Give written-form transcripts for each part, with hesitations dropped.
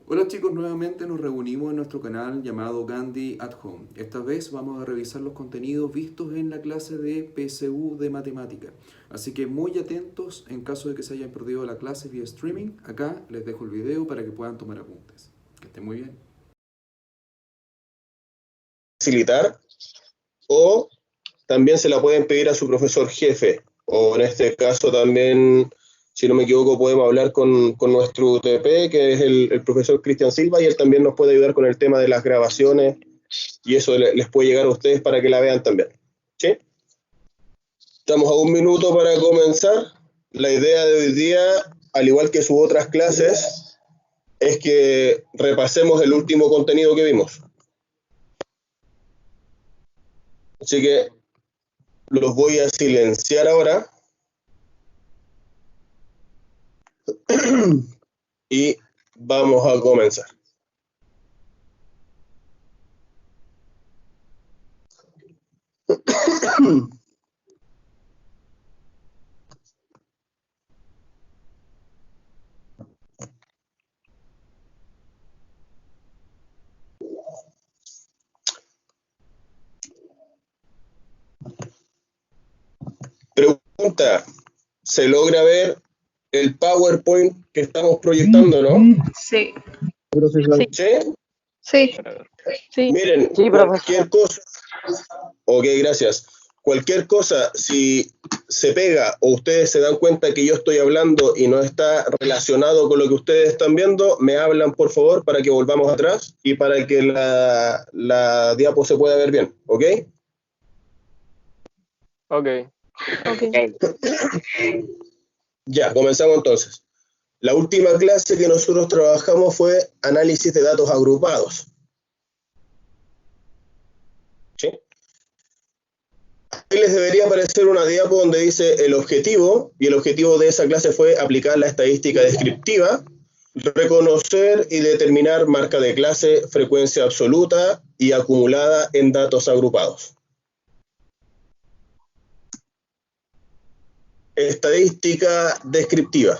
Hola chicos, nuevamente nos reunimos en nuestro canal llamado Gandhi at Home. Esta vez vamos a revisar los contenidos vistos en la clase de PSU de matemática. Así que muy atentos en caso de que se hayan perdido la clase vía streaming. Acá les dejo el video para que puedan tomar apuntes. Que estén muy bien. Facilitar, o también se la pueden pedir a su profesor jefe, o en este caso también, si no me equivoco, podemos hablar con nuestro UTP, que es el profesor Cristian Silva, y él también nos puede ayudar con el tema de las grabaciones, y eso les puede llegar a ustedes para que la vean también. ¿Sí? Estamos a un minuto para comenzar. La idea de hoy día, al igual que sus otras clases, es que repasemos el último contenido que vimos. Así que los voy a silenciar ahora y vamos a comenzar. Pregunta, ¿se logra ver el PowerPoint que estamos proyectando, no? Sí. ¿Sí? Sí. Sí. Miren, Sí, cualquier cosa, ok, gracias. Cualquier cosa, si se pega o ustedes se dan cuenta que yo estoy hablando y no está relacionado con lo que ustedes están viendo, me hablan por favor para que volvamos atrás y para que la diapo se pueda ver bien, ¿ok? Ok. Ya, comenzamos entonces. La última clase que nosotros trabajamos fue análisis de datos agrupados. ¿Sí? Ahí les debería aparecer una diapo donde dice el objetivo, y el objetivo de esa clase fue aplicar la estadística descriptiva, reconocer y determinar marca de clase, frecuencia absoluta y acumulada en datos agrupados. Estadística descriptiva.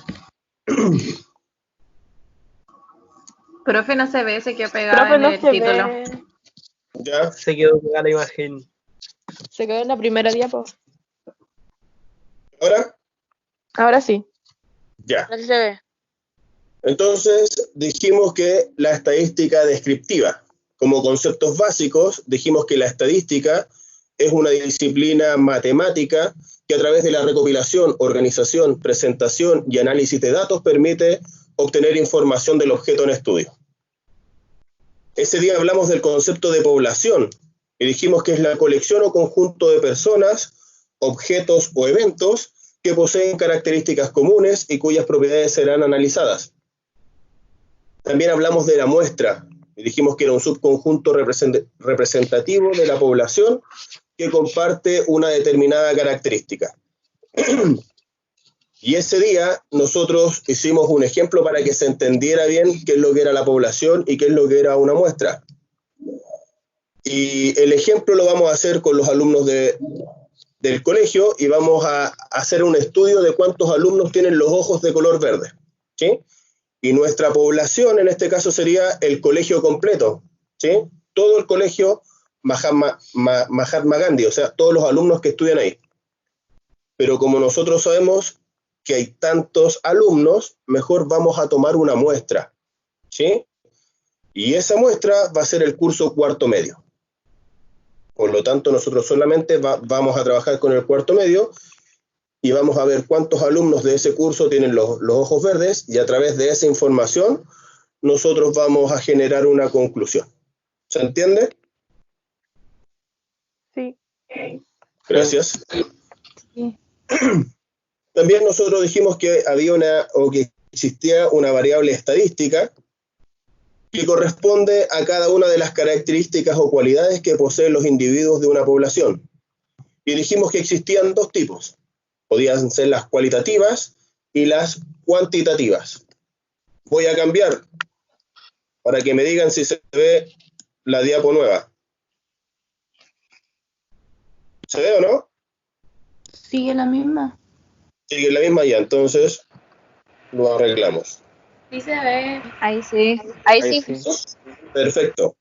Profe, no se ve, se quedó pegado en el título. ¿Ya? Se quedó pegada la imagen. Se quedó en la primera diapo. ¿Ahora? Ahora sí. Ya. Ahora sí se ve. Entonces dijimos que la estadística descriptiva, como conceptos básicos, dijimos que la estadística es una disciplina matemática que a través de la recopilación, organización, presentación y análisis de datos permite obtener información del objeto en estudio. Ese día hablamos del concepto de población y dijimos que es la colección o conjunto de personas, objetos o eventos que poseen características comunes y cuyas propiedades serán analizadas. También hablamos de la muestra y dijimos que era un subconjunto representativo de la población que comparte una determinada característica. Y ese día nosotros hicimos un ejemplo para que se entendiera bien qué es lo que era la población y qué es lo que era una muestra. Y el ejemplo lo vamos a hacer con los alumnos del colegio y vamos a hacer un estudio de cuántos alumnos tienen los ojos de color verde, ¿sí? Y nuestra población en este caso sería el colegio completo, ¿sí? Todo el colegio Mahatma Gandhi, o sea, todos los alumnos que estudian ahí. Pero como nosotros sabemos que hay tantos alumnos, mejor vamos a tomar una muestra, ¿sí? Y esa muestra va a ser el curso cuarto medio. Por lo tanto, nosotros solamente vamos a trabajar con el cuarto medio y vamos a ver cuántos alumnos de ese curso tienen los ojos verdes y a través de esa información nosotros vamos a generar una conclusión. ¿Se entiende? Sí. Gracias. Sí. También nosotros dijimos que que existía una variable estadística que corresponde a cada una de las características o cualidades que poseen los individuos de una población. Y dijimos que existían dos tipos. Podían ser las cualitativas y las cuantitativas. Voy a cambiar para que me digan si se ve la diapo nueva. ¿Se ve o no? Sigue la misma. Sigue la misma ya, entonces lo arreglamos. Sí se ve. Ahí sí. Ahí sí. Perfecto.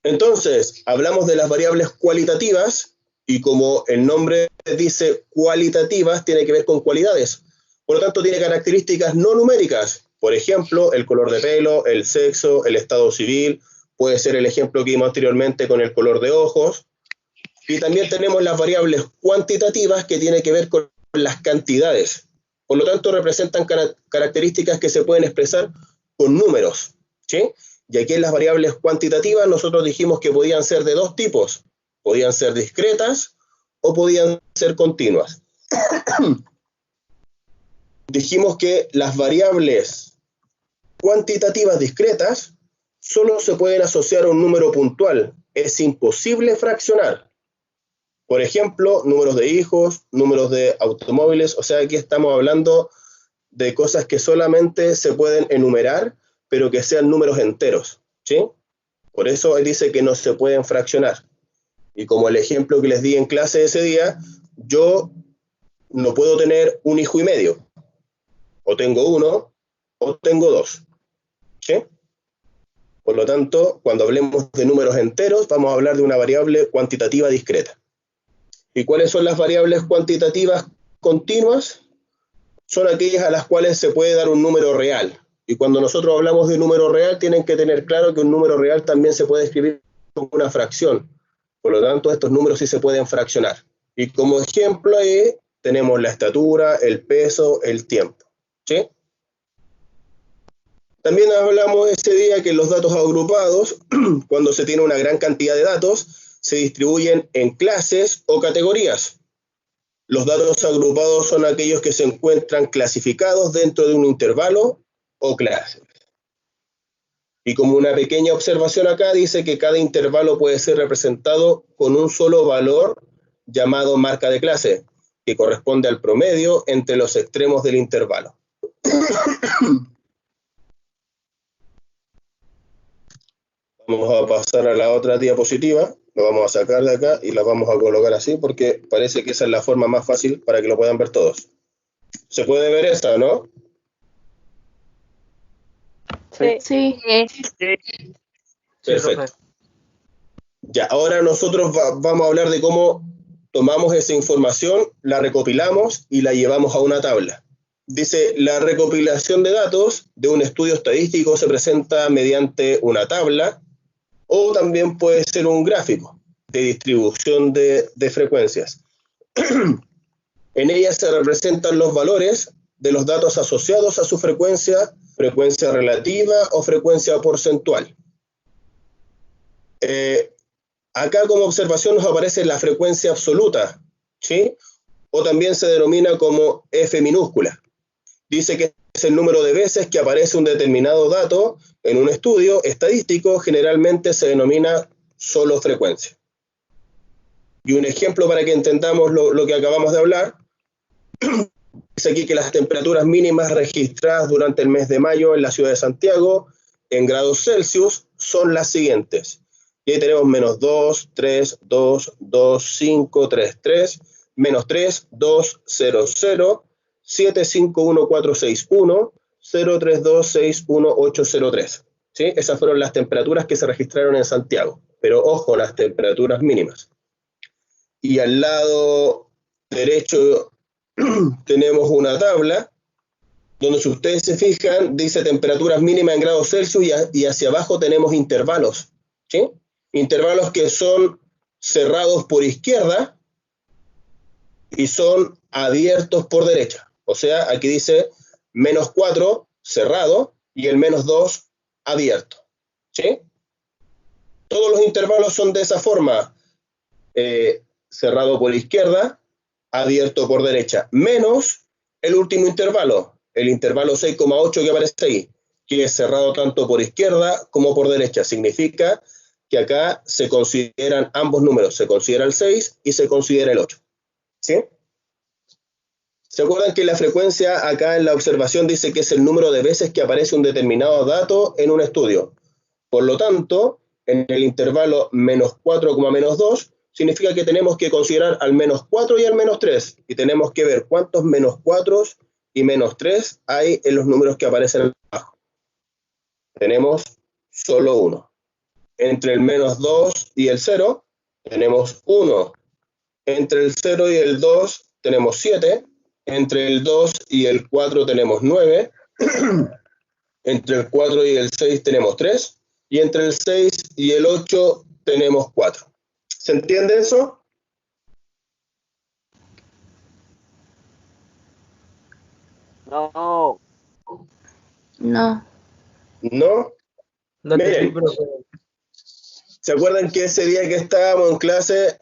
Entonces, hablamos de las variables cualitativas y como el nombre dice cualitativas, tiene que ver con cualidades. Por lo tanto, tiene características no numéricas. Por ejemplo, el color de pelo, el sexo, el estado civil. Puede ser el ejemplo que vimos anteriormente con el color de ojos. Y también tenemos las variables cuantitativas que tienen que ver con las cantidades. Por lo tanto, representan características que se pueden expresar con números, ¿sí? Y aquí en las variables cuantitativas nosotros dijimos que podían ser de dos tipos. Podían ser discretas o podían ser continuas. Dijimos que las variables cuantitativas discretas solo se pueden asociar a un número puntual. Es imposible fraccionar. Por ejemplo, números de hijos, números de automóviles. O sea, aquí estamos hablando de cosas que solamente se pueden enumerar, pero que sean números enteros, ¿sí? Por eso él dice que no se pueden fraccionar. Y como el ejemplo que les di en clase ese día, yo no puedo tener un hijo y medio. O tengo uno, o tengo dos, ¿sí? Por lo tanto, cuando hablemos de números enteros, vamos a hablar de una variable cuantitativa discreta. ¿Y cuáles son las variables cuantitativas continuas? Son aquellas a las cuales se puede dar un número real. Y cuando nosotros hablamos de número real, tienen que tener claro que un número real también se puede escribir como una fracción. Por lo tanto, estos números sí se pueden fraccionar. Y como ejemplo ahí tenemos la estatura, el peso, el tiempo, ¿sí? También hablamos ese día que los datos agrupados, cuando se tiene una gran cantidad de datos, se distribuyen en clases o categorías. Los datos agrupados son aquellos que se encuentran clasificados dentro de un intervalo o clase. Y como una pequeña observación acá, dice que cada intervalo puede ser representado con un solo valor llamado marca de clase, que corresponde al promedio entre los extremos del intervalo. Vamos a pasar a la otra diapositiva, lo vamos a sacar de acá y la vamos a colocar así porque parece que esa es la forma más fácil para que lo puedan ver todos. ¿Se puede ver esa, no? Sí. Perfecto. Ya, ahora nosotros vamos a hablar de cómo tomamos esa información, la recopilamos y la llevamos a una tabla. Dice, la recopilación de datos de un estudio estadístico se presenta mediante una tabla o también puede ser un gráfico de distribución de frecuencias. En ella se representan los valores de los datos asociados a su frecuencia, frecuencia relativa o frecuencia porcentual. Acá como observación nos aparece la frecuencia absoluta, ¿sí? O también se denomina como F minúscula. Dice que es el número de veces que aparece un determinado dato en un estudio estadístico, generalmente se denomina solo frecuencia. Y un ejemplo para que entendamos lo que acabamos de hablar, dice aquí que las temperaturas mínimas registradas durante el mes de mayo en la ciudad de Santiago, en grados Celsius, son las siguientes. Y ahí tenemos menos 2, 3, 2, 2, 5, 3, 3, menos 3, 2, 0, 0, 7, 5, 1, 4, 6, 1, 0, 3, 2, 6, 1, 8, 0, 3. ¿Sí? Esas fueron las temperaturas que se registraron en Santiago. Pero ojo, las temperaturas mínimas. Y al lado derecho tenemos una tabla donde, si ustedes se fijan, dice temperaturas mínimas en grados Celsius y hacia abajo tenemos intervalos, ¿sí? Intervalos que son cerrados por izquierda y son abiertos por derecha. O sea, aquí dice menos 4 cerrado y el menos 2 abierto, ¿sí? Todos los intervalos son de esa forma, cerrado por izquierda, abierto por derecha, menos el último intervalo, el intervalo 6,8 que aparece ahí, que es cerrado tanto por izquierda como por derecha. Significa que acá se consideran ambos números, se considera el 6 y se considera el 8, ¿sí? ¿Se acuerdan que la frecuencia acá en la observación dice que es el número de veces que aparece un determinado dato en un estudio? Por lo tanto, en el intervalo menos 4, menos 2, significa que tenemos que considerar al menos 4 y al menos 3, y tenemos que ver cuántos menos 4 y menos 3 hay en los números que aparecen abajo. Tenemos solo 1. Entre el menos 2 y el 0 tenemos 1. Entre el 0 y el 2 tenemos 7. Entre el 2 y el 4 tenemos 9. Entre el 4 y el 6 tenemos 3. Y entre el 6 y el 8 tenemos 4. ¿Se entiende eso? No. No. ¿No? No te Miren, ¿se acuerdan que ese día que estábamos en clase,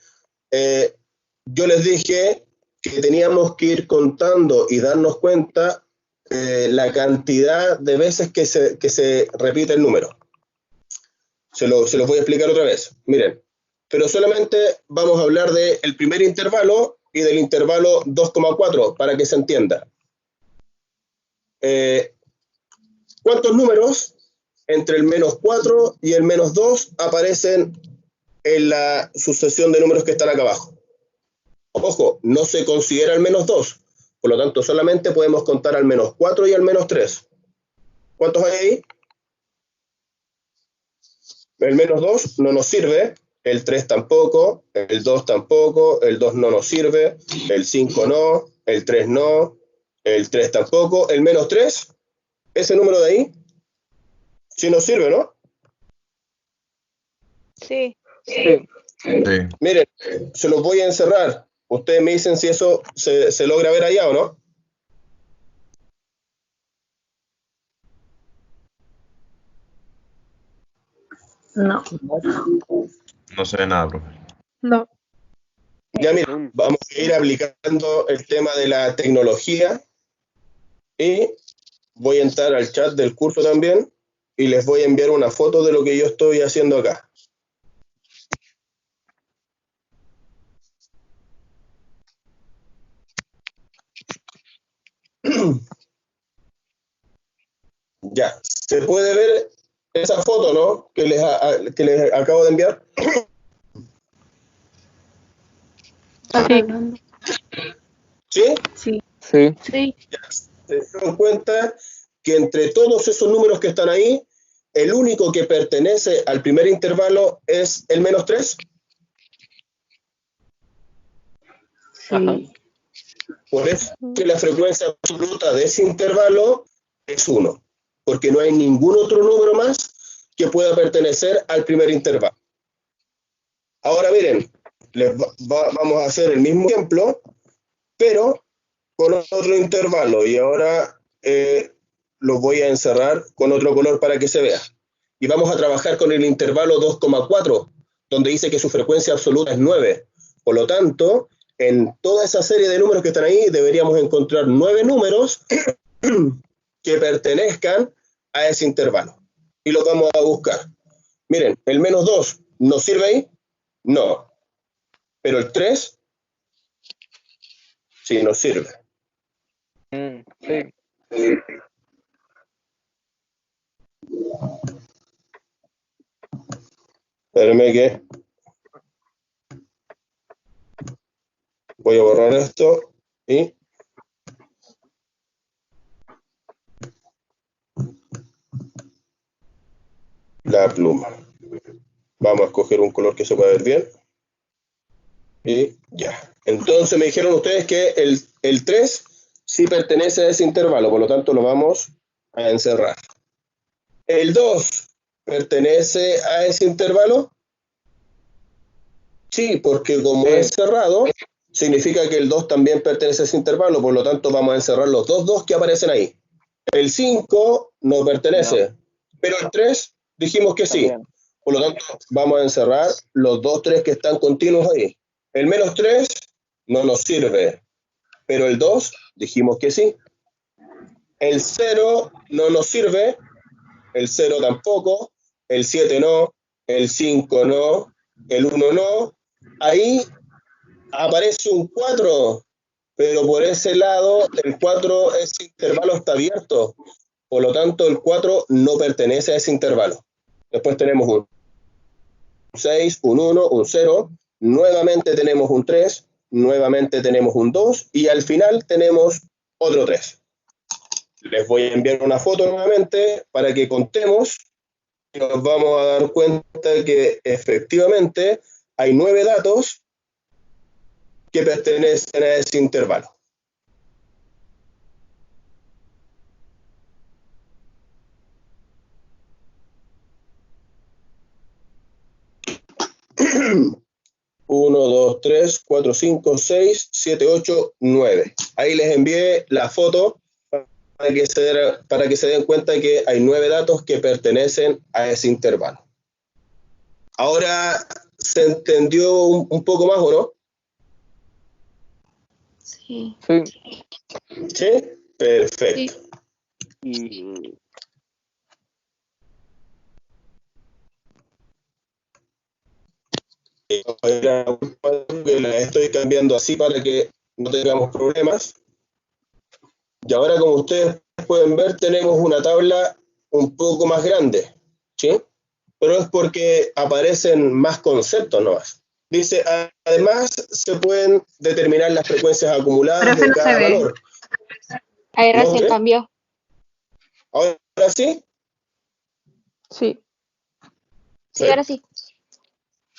yo les dije que teníamos que ir contando y darnos cuenta la cantidad de veces que se repite el número? Se los voy a explicar otra vez. Miren, pero solamente vamos a hablar del primer intervalo y del intervalo 2,4 para que se entienda. ¿Cuántos números entre el menos 4 y el menos 2 aparecen en la sucesión de números que están acá abajo? Ojo, no se considera el menos 2, por lo tanto solamente podemos contar al menos 4 y al menos 3. ¿Cuántos hay ahí? El menos 2 no nos sirve, el 3 tampoco, el 2 tampoco, el 2 no nos sirve, el 5 no, el 3 no, el 3 tampoco, el menos 3, ese número de ahí, sí nos sirve, ¿no? Sí. Sí. Miren, se los voy a encerrar. Ustedes me dicen si eso se logra ver allá o no. No. No se ve nada, profe. No. Ya miren, vamos a ir aplicando el tema de la tecnología y voy a entrar al chat del curso también y les voy a enviar una foto de lo que yo estoy haciendo acá. Ya, se puede ver esa foto, ¿no? Que les acabo de enviar. Sí. ¿Sí? Sí. Sí. Ya, se dan cuenta que entre todos esos números que están ahí, el único que pertenece al primer intervalo es el menos 3. Sí. Por eso que la frecuencia absoluta de ese intervalo es 1, porque no hay ningún otro número más que pueda pertenecer al primer intervalo. Ahora miren, vamos a hacer el mismo ejemplo, pero con otro intervalo, y ahora lo voy a encerrar con otro color para que se vea. Y vamos a trabajar con el intervalo 2,4, donde dice que su frecuencia absoluta es 9. Por lo tanto, en toda esa serie de números que están ahí, deberíamos encontrar 9 números que pertenezcan a ese intervalo. Y los vamos a buscar. Miren, el menos 2, ¿nos sirve ahí? No. Pero el 3, sí, nos sirve. Sí. Espérenme que voy a borrar esto y la pluma. Vamos a escoger un color que se pueda ver bien. Y ya. Entonces me dijeron ustedes que el 3 sí pertenece a ese intervalo, por lo tanto lo vamos a encerrar. ¿El 2 pertenece a ese intervalo? Sí, porque como es cerrado, significa que el 2 también pertenece a ese intervalo, por lo tanto vamos a encerrar los dos 2 que aparecen ahí. El 5 no pertenece, pero el 3 dijimos que sí. También. Por lo tanto, vamos a encerrar los 2 3 que están continuos ahí. El menos 3 no nos sirve, pero el 2 dijimos que sí. El 0 no nos sirve, el 0 tampoco, el 7 no, el 5 no, el 1 no. Ahí aparece un 4, pero por ese lado el 4, ese intervalo está abierto. Por lo tanto, el 4 no pertenece a ese intervalo. Después tenemos un 6, un 1, un 0. Nuevamente tenemos un 3, nuevamente tenemos un 2 y al final tenemos otro 3. Les voy a enviar una foto nuevamente para que contemos y nos vamos a dar cuenta que efectivamente hay 9 datos que pertenecen a ese intervalo. Uno, dos, tres, cuatro, cinco, seis, siete, ocho, 9. Ahí les envié la foto para que se den cuenta que hay 9 datos que pertenecen a ese intervalo. Ahora se entendió un poco más, ¿o no? Sí. ¿Sí? Perfecto. Sí. Que la estoy cambiando así para que no tengamos problemas. Y ahora, como ustedes pueden ver, tenemos una tabla un poco más grande, ¿sí? Pero es porque aparecen más conceptos nomás. Dice, además, se pueden determinar las frecuencias acumuladas de cada valor. Ahí ¿No recién ve? cambió. ¿Ahora sí? Sí. Sí, ahora sí.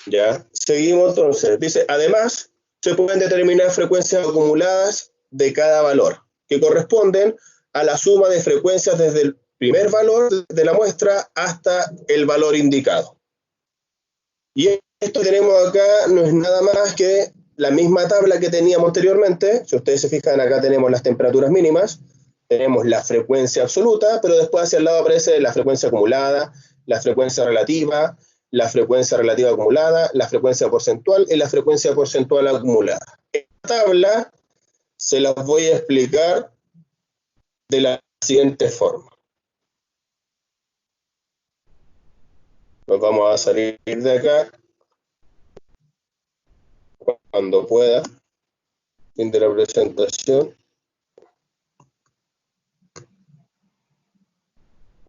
Ya, seguimos entonces. Dice, además, se pueden determinar frecuencias acumuladas de cada valor, que corresponden a la suma de frecuencias desde el primer valor de la muestra hasta el valor indicado. Y esto que tenemos acá no es nada más que la misma tabla que teníamos anteriormente. Si ustedes se fijan, acá tenemos las temperaturas mínimas, tenemos la frecuencia absoluta, pero después hacia el lado aparece la frecuencia acumulada, la frecuencia relativa acumulada, la frecuencia porcentual y la frecuencia porcentual acumulada. Esta tabla se las voy a explicar de la siguiente forma. Nos vamos a salir de acá cuando pueda. Fin de la presentación.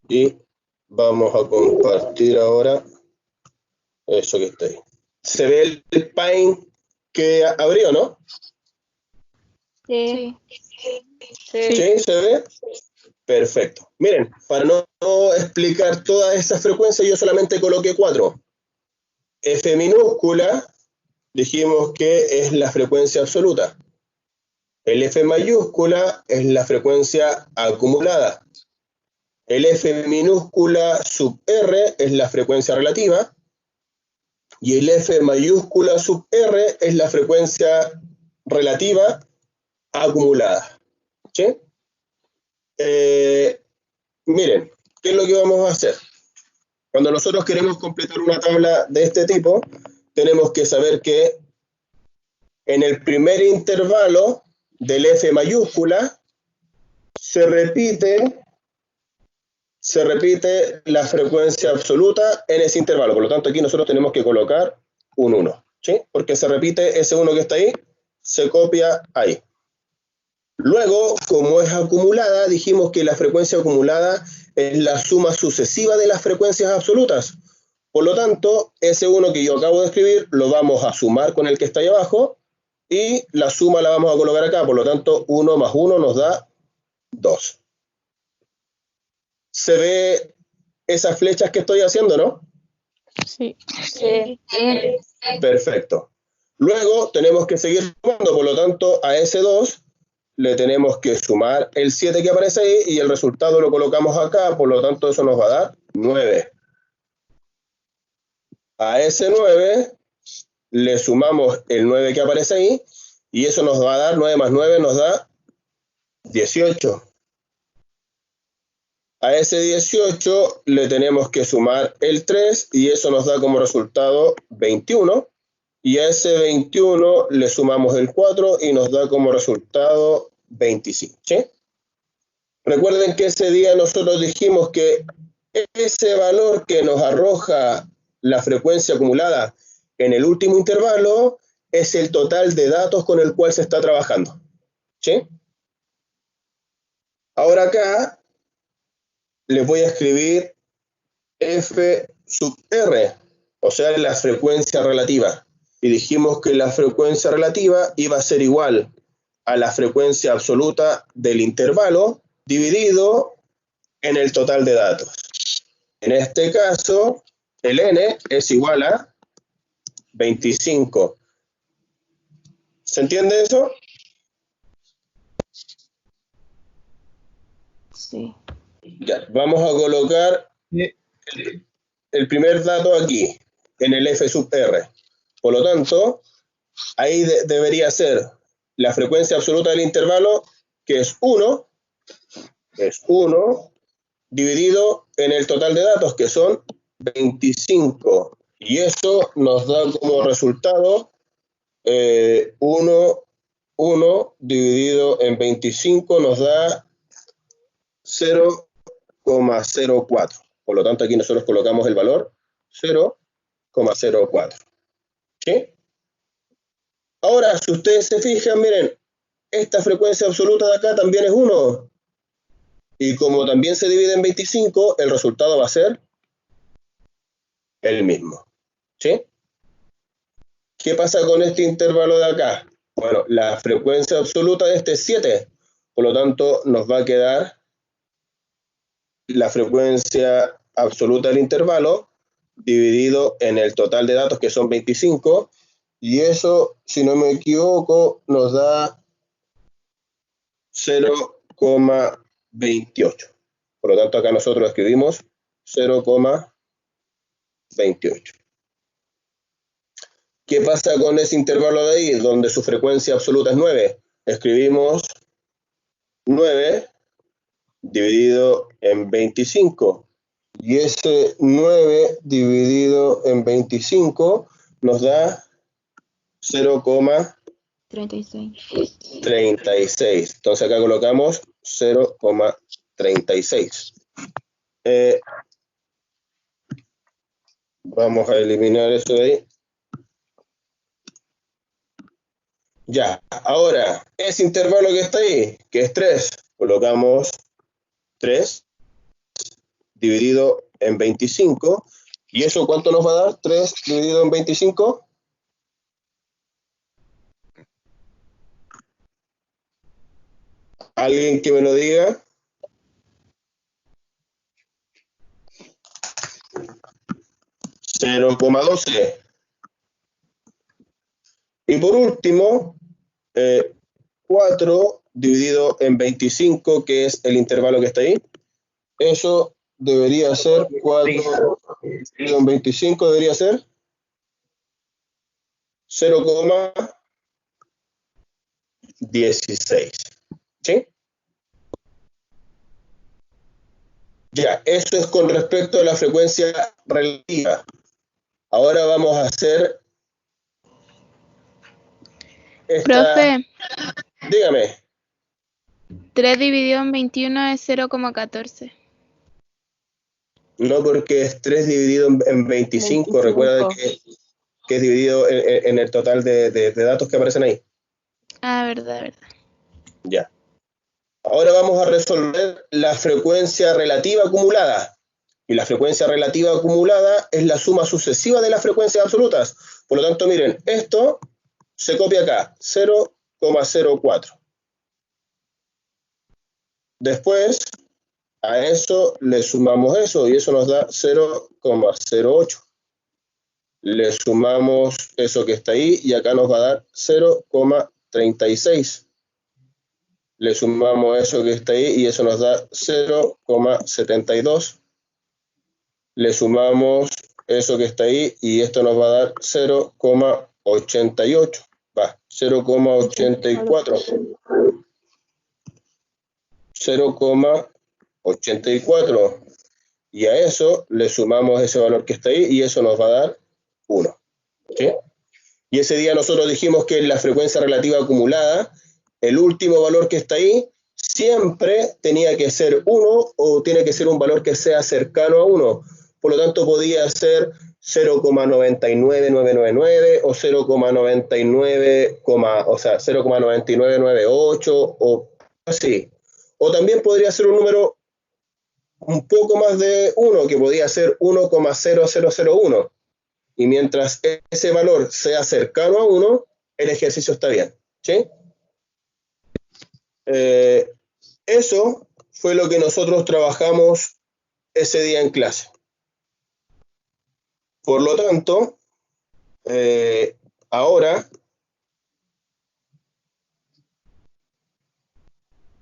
Y vamos a compartir ahora eso que está ahí. ¿Se ve el Paint que abrió, no? Sí. ¿Sí? ¿Se ve? Perfecto. Miren, para no explicar todas esas frecuencias, yo solamente coloqué 4. F minúscula, dijimos que es la frecuencia absoluta. El F mayúscula es la frecuencia acumulada. El F minúscula sub R es la frecuencia relativa. Y el F mayúscula sub R es la frecuencia relativa acumulada. ¿Sí? Miren, ¿qué es lo que vamos a hacer? Cuando nosotros queremos completar una tabla de este tipo, tenemos que saber que en el primer intervalo del F mayúscula se repite la frecuencia absoluta en ese intervalo. Por lo tanto, aquí nosotros tenemos que colocar un 1, ¿sí? Porque se repite ese 1 que está ahí, se copia ahí. Luego, como es acumulada, dijimos que la frecuencia acumulada es la suma sucesiva de las frecuencias absolutas. Por lo tanto, ese 1 que yo acabo de escribir lo vamos a sumar con el que está ahí abajo y la suma la vamos a colocar acá. Por lo tanto, 1 más 1 nos da 2. ¿Se ve esas flechas que estoy haciendo, no? Sí. Perfecto. Luego tenemos que seguir sumando, por lo tanto, a ese 2 le tenemos que sumar el 7 que aparece ahí y el resultado lo colocamos acá, por lo tanto eso nos va a dar 9. A ese 9 le sumamos el 9 que aparece ahí y eso nos va a dar, 9 más 9 nos da 18. A ese 18 le tenemos que sumar el 3 y eso nos da como resultado 21. Y a ese 21 le sumamos el 4 y nos da como resultado 25. ¿Sí? Recuerden que ese día nosotros dijimos que ese valor que nos arroja la frecuencia acumulada en el último intervalo es el total de datos con el cual se está trabajando. ¿Sí? Ahora acá les voy a escribir F sub R, o sea, la frecuencia relativa. Y dijimos que la frecuencia relativa iba a ser igual a la frecuencia absoluta del intervalo dividido en el total de datos. En este caso, el n es igual a 25. ¿Se entiende eso? Sí. Ya, vamos a colocar el primer dato aquí, en el f sub r. Por lo tanto, ahí debería ser la frecuencia absoluta del intervalo, que es 1, dividido en el total de datos, que son 25. Y eso nos da como resultado 1 dividido en 25 nos da 0,04. Por lo tanto, aquí nosotros colocamos el valor 0,04. ¿Sí? Ahora, si ustedes se fijan, miren, esta frecuencia absoluta de acá también es 1. Y como también se divide en 25, el resultado va a ser el mismo. ¿Sí? ¿Qué pasa con este intervalo de acá? Bueno, la frecuencia absoluta de este es 7. Por lo tanto, nos va a quedar la frecuencia absoluta del intervalo dividido en el total de datos, que son 25. Y eso, si no me equivoco, nos da 0,28. Por lo tanto, acá nosotros escribimos 0,28. ¿Qué pasa con ese intervalo de ahí, donde su frecuencia absoluta es 9? Escribimos 9 dividido en 25. Y ese 9 dividido en 25 nos da 0,36. Entonces acá colocamos 0,36. Vamos a eliminar eso de ahí. Ya, ahora, ese intervalo que está ahí, que es 3, colocamos 3 dividido en 25. ¿Y eso cuánto nos va a dar? 3 dividido en 25. ¿Alguien que me lo diga? $0,12. Y por último, 4 dividido en 25, que es el intervalo que está ahí. Eso debería ser 4 dividido en 25, debería ser 0,16. ¿Sí? Ya, eso es con respecto a la frecuencia relativa. Ahora vamos a hacer esta... Profe, Dígame. 3 dividido en 21 es 0,14. No, porque es 3 dividido en 25. Recuerda que es dividido en el total de datos que aparecen ahí. Ah, verdad. Ya. Ahora vamos a resolver la frecuencia relativa acumulada. Y la frecuencia relativa acumulada es la suma sucesiva de las frecuencias absolutas. Por lo tanto, miren, esto se copia acá, 0,04. Después, a eso le sumamos eso, y eso nos da 0,08. Le sumamos eso que está ahí, y acá nos va a dar 0,36. Le sumamos eso que está ahí, y eso nos da 0,72. Le sumamos eso que está ahí, y esto nos va a dar 0,88. Va, 0,84. 0,84. Y a eso le sumamos ese valor que está ahí, y eso nos va a dar 1. ¿Sí? Y ese día nosotros dijimos que en la frecuencia relativa acumulada, el último valor que está ahí siempre tenía que ser 1 o tiene que ser un valor que sea cercano a 1. Por lo tanto, podía ser 0,99999 o 0,99, o sea, 0,9998 o así. O también podría ser un número un poco más de 1, que podía ser 1,0001. Y mientras ese valor sea cercano a 1, el ejercicio está bien. ¿Sí? Eso fue lo que nosotros trabajamos ese día en clase. Por lo tanto, ahora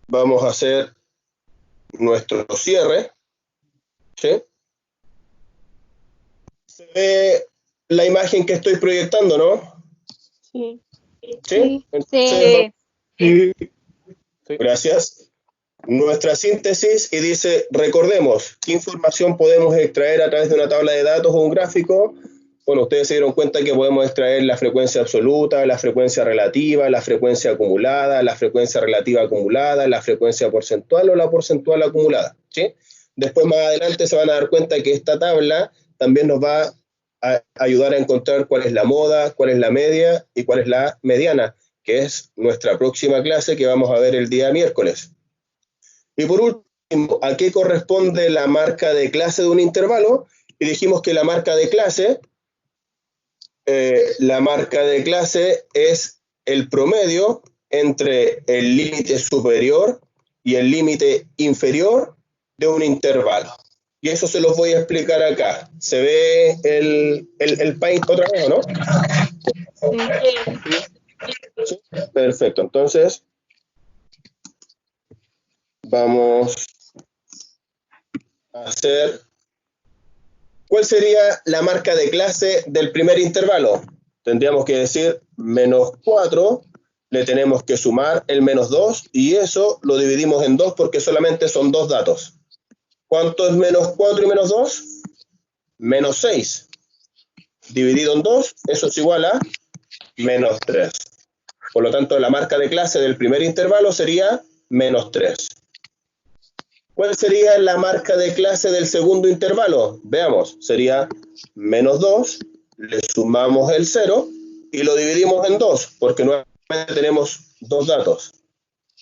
vamos a hacer nuestro cierre. ¿Sí? Se ve la imagen que estoy proyectando, ¿no? Sí. ¿Sí? Sí. Sí. Gracias. Nuestra síntesis, y dice, recordemos, ¿qué información podemos extraer a través de una tabla de datos o un gráfico? Bueno, ustedes se dieron cuenta que podemos extraer la frecuencia absoluta, la frecuencia relativa, la frecuencia acumulada, la frecuencia relativa acumulada, la frecuencia porcentual o la porcentual acumulada, ¿sí? Después, más adelante, se van a dar cuenta que esta tabla también nos va a ayudar a encontrar cuál es la moda, cuál es la media y cuál es la mediana, que es nuestra próxima clase que vamos a ver el día miércoles. Y por último, ¿a qué corresponde la marca de clase de un intervalo? Y dijimos que la marca de clase es el promedio entre el límite superior y el límite inferior de un intervalo. Y eso se los voy a explicar acá. ¿Se ve el Paint otra vez, o no? Sí. Perfecto. Entonces, vamos a hacer... ¿Cuál sería la marca de clase del primer intervalo? Tendríamos que decir menos 4, le tenemos que sumar el menos 2, y eso lo dividimos en 2 porque solamente son 2 datos. ¿Cuánto es menos 4 y menos 2? Menos 6. Dividido en 2, eso es igual a menos 3. Por lo tanto, la marca de clase del primer intervalo sería menos 3. ¿Cuál sería la marca de clase del segundo intervalo? Veamos, sería menos 2, le sumamos el 0 y lo dividimos en 2, porque nuevamente tenemos 2 datos.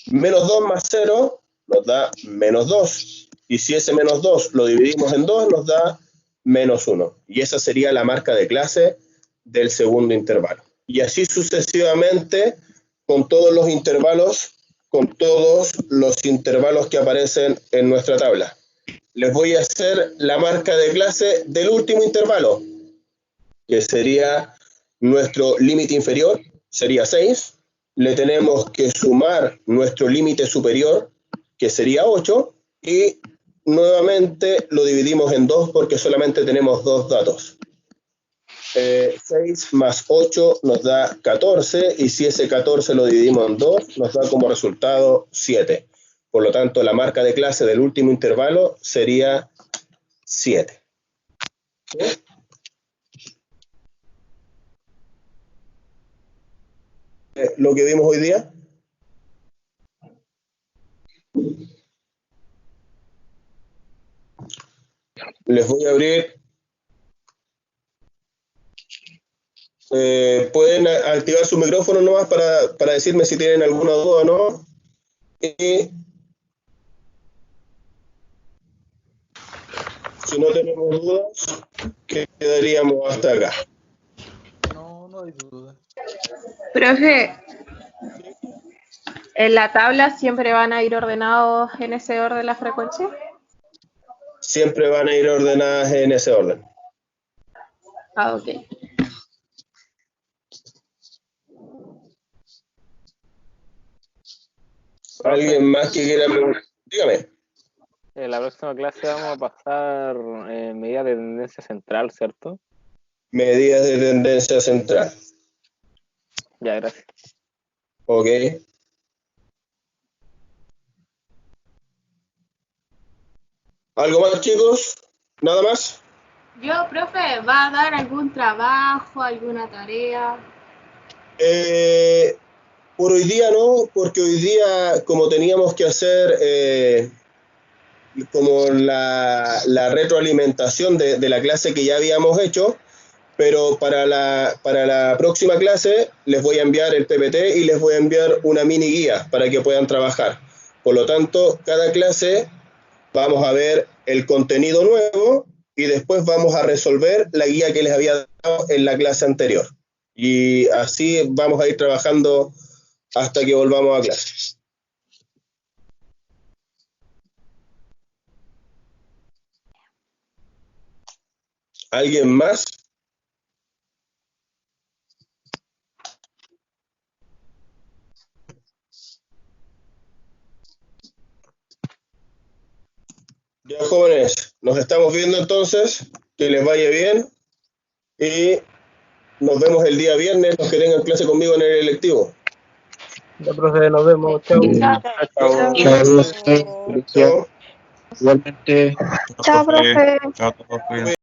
Menos 2 más 0 nos da menos 2, y si ese menos 2 lo dividimos en 2 nos da menos 1. Y esa sería la marca de clase del segundo intervalo. Y así sucesivamente con todos los intervalos que aparecen en nuestra tabla. Les voy a hacer la marca de clase del último intervalo, que sería nuestro límite inferior, sería 6. Le tenemos que sumar nuestro límite superior, que sería 8, y nuevamente lo dividimos en 2 porque solamente tenemos 2 datos. 6 más 8 nos da 14, y si ese 14 lo dividimos en 2, nos da como resultado 7. Por lo tanto, la marca de clase del último intervalo sería 7. ¿Sí? Lo que vimos hoy día. Les voy a abrir. Pueden activar su micrófono nomás para decirme si tienen alguna duda o no. Y si no tenemos dudas, quedaríamos hasta acá. No hay duda. Profe, ¿en la tabla siempre van a ir ordenados en ese orden la frecuencia? Siempre van a ir ordenadas en ese orden. Ah, ok. ¿Alguien más que quiera preguntar? Dígame. En la próxima clase vamos a pasar medidas de tendencia central, ¿cierto? Medidas de tendencia central. Ya, gracias. Ok. ¿Algo más, chicos? ¿Nada más? Yo, profe, ¿va a dar algún trabajo, alguna tarea? Por hoy día no, porque hoy día, como teníamos que hacer como la retroalimentación de la clase que ya habíamos hecho, pero para la próxima clase les voy a enviar el PPT y les voy a enviar una mini guía para que puedan trabajar. Por lo tanto, cada clase vamos a ver el contenido nuevo y después vamos a resolver la guía que les había dado en la clase anterior. Y así vamos a ir trabajando hasta que volvamos a clase. ¿Alguien más? Ya, jóvenes, nos estamos viendo entonces. Que les vaya bien. Y nos vemos el día viernes, los que tengan clase conmigo en el electivo. Ya, profe, nos vemos. Chao. Chao. Igualmente. Chao, profe. Chao a todos, cuídense.